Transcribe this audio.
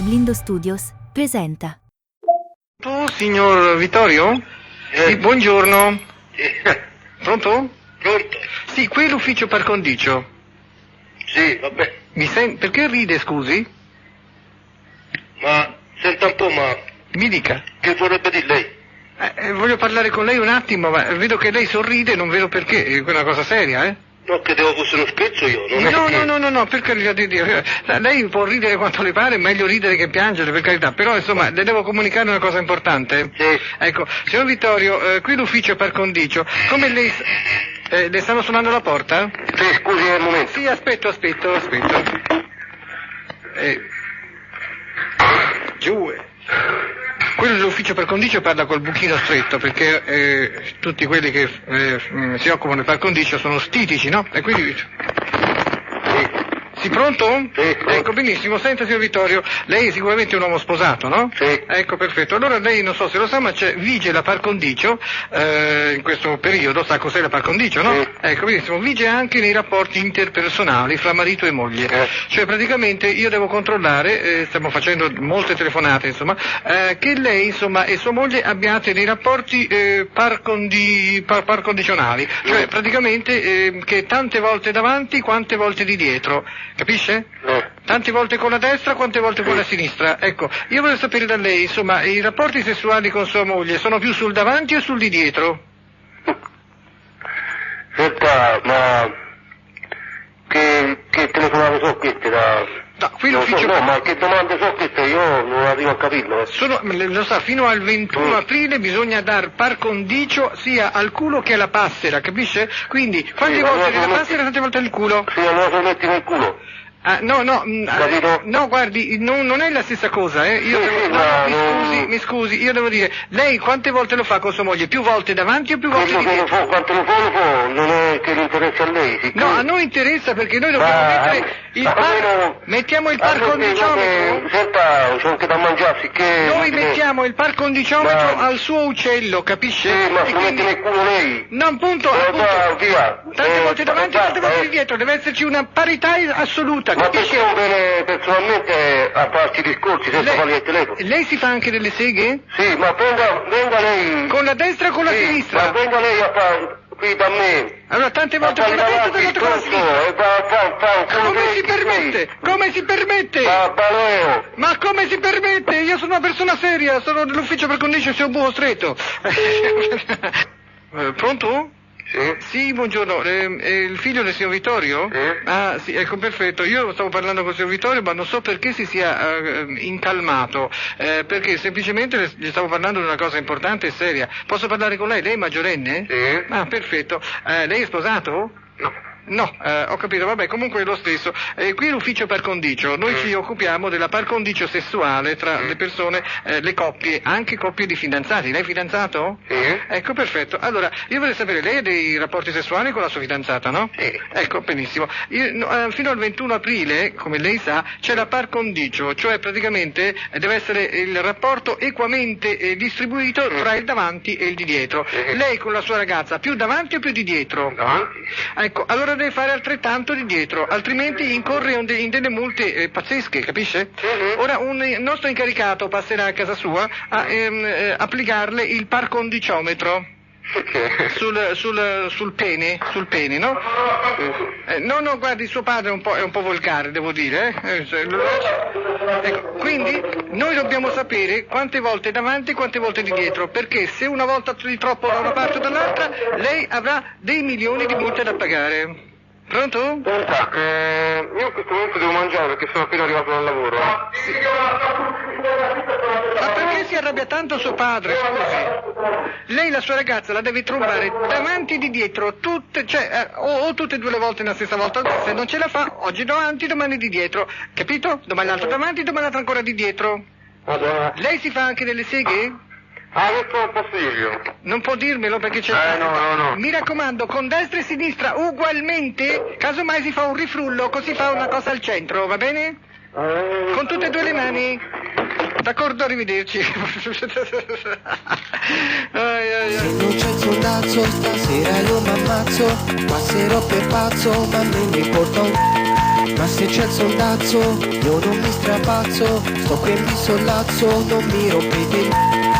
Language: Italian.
Blindo Studios presenta. Tu, signor Vittorio? Sì, buongiorno. Pronto? Pronto? Sì, qui è l'ufficio par condicio. Sì, vabbè. Perché ride, scusi? Ma senta un po', ma Mi dica. che vorrebbe dire lei? Voglio parlare con lei un attimo, ma vedo che lei sorride, non vedo perché. È una cosa seria, eh? No, credevo fosse uno scherzo io, non è che... No, per carità di Dio. Lei può ridere quanto le pare, è meglio ridere che piangere, per carità. Però, insomma, le devo comunicare una cosa importante. Sì. Ecco, signor Vittorio, qui l'ufficio è par condicio. Come lei... le stanno suonando la porta? Sì, scusi un momento. Sì, aspetto. Giù. Quello dell'ufficio par condicio parla col buchino stretto perché tutti quelli che si occupano di par condicio sono stitici, no? E quindi... Sì, pronto? Sì. Ecco, benissimo. Senta, signor Vittorio, lei è sicuramente un uomo sposato, no? Sì. Ecco, perfetto. Allora lei, non so se lo sa, ma vige la par condicio in questo periodo, sa cos'è la par condicio, no? Sì. Ecco, benissimo. Vige anche nei rapporti interpersonali fra marito e moglie. Cioè, praticamente, io devo controllare, stiamo facendo molte telefonate, insomma, che lei, insomma, e sua moglie abbiate dei rapporti par condizionali. Cioè, praticamente, che tante volte davanti, quante volte di dietro. Capisce? No. Tante volte con la destra, quante volte con la sinistra. Ecco, io voglio sapere da lei, insomma, i rapporti sessuali con sua moglie sono più sul davanti o sul di dietro? Senta, ma... Che telefonate so queste da... No, qui Non l'ufficio... so, no, ma che domande so queste? Io non arrivo a capirlo. Lo sa, fino al 21 aprile bisogna dar par condicio sia al culo che alla passera, capisce? Quindi, quante volte nella passera, tante volte nel culo? Sì, allora lo metti nel culo. Ah, Capito? no, guardi, non è la stessa cosa, Io Sì, devo, sì, no, ma mi scusi, io devo dire, lei quante volte lo fa con sua moglie? Più volte davanti o più volte Quello di che lo dietro? fa, quanto lo fa, non è che gli interessa a lei, sì. No, a noi interessa perché noi dobbiamo mettere mettiamo il par condiciometro. Senta, c'ho anche da mangiare, sicché... Noi mettiamo il par condiciometro Ma- al suo uccello, capisce? Sì, ma E se lo metti nel culo lei. No, appunto, Via. tante volte davanti, tante volte di dietro, deve esserci una parità assoluta, Ma capisce? perché non viene personalmente a farci discorsi senza fargli il telefono? Lei si fa anche delle seghe? Sì, ma venga lei... Con la destra o con la Sì, sinistra? ma venga lei a fare qui da me. Allora, tante volte con la destra, tante volte con la sinistra. Come si permette? Come si permette? Baleo. Ma come si permette? Io sono una persona seria, sono nell'ufficio per condicio, sei un buco stretto. Pronto? Sì. Sì, buongiorno, è il figlio del signor Vittorio? Sì. Ah, sì, ecco, perfetto. Io stavo parlando con il signor Vittorio, ma non so perché si sia incalmato, perché semplicemente gli stavo parlando di una cosa importante e seria. Posso parlare con lei? Lei è maggiorenne? Sì. Ah, perfetto. Lei è sposato? No. No, ho capito, vabbè, comunque è lo stesso. Qui è l'ufficio par condicio, noi ci occupiamo della par condicio sessuale tra le persone, le coppie, anche coppie di fidanzati. Lei è fidanzato? Sì. Ecco, perfetto. Allora, io vorrei sapere, lei ha dei rapporti sessuali con la sua fidanzata, no? Sì. Ecco, benissimo. Fino al 21 aprile, come lei sa, c'è la par condicio, cioè praticamente deve essere il rapporto equamente distribuito tra il davanti e il di dietro. Sì. Lei con la sua ragazza, più davanti o più di dietro? Davanti. Ecco, allora deve fare altrettanto di dietro, altrimenti incorre in delle multe pazzesche, capisce? Mhm. Ora un nostro incaricato passerà a casa sua a applicarle il par condiciometro Perché? sul pene, no? No, guardi, suo padre è un po' volgare, devo dire, Ecco, quindi noi dobbiamo sapere quante volte davanti e quante volte di dietro, perché se una volta di troppo da una parte o dall'altra, lei avrà dei milioni di multe da pagare. Pronto? Senta, io in questo momento devo mangiare perché sono appena arrivato dal lavoro. Ma perché si arrabbia tanto suo padre, scusi? Lei la sua ragazza la deve trombare davanti e di dietro, tutte, cioè, o tutte e due le volte nella stessa volta, se non ce la fa, oggi davanti, domani di dietro, capito? Domani l'altro davanti, domani l'altro ancora di dietro. Madonna. Lei si fa anche delle seghe? Ah, questo non posso dirlo. Non può dirmelo perché c'è... No. Mi raccomando, con destra e sinistra ugualmente, casomai si fa un rifrullo, così fa una cosa al centro, va bene? Con tutte e due le mani. D'accordo, arrivederci. ai. Non c'è il soldazzo, stasera io m'ammazzo. Passerò per pazzo, ma non mi importa un Ma se c'è il soldazzo, io non mi strapazzo. Sto qui e mi sollazzo, non mi rompete il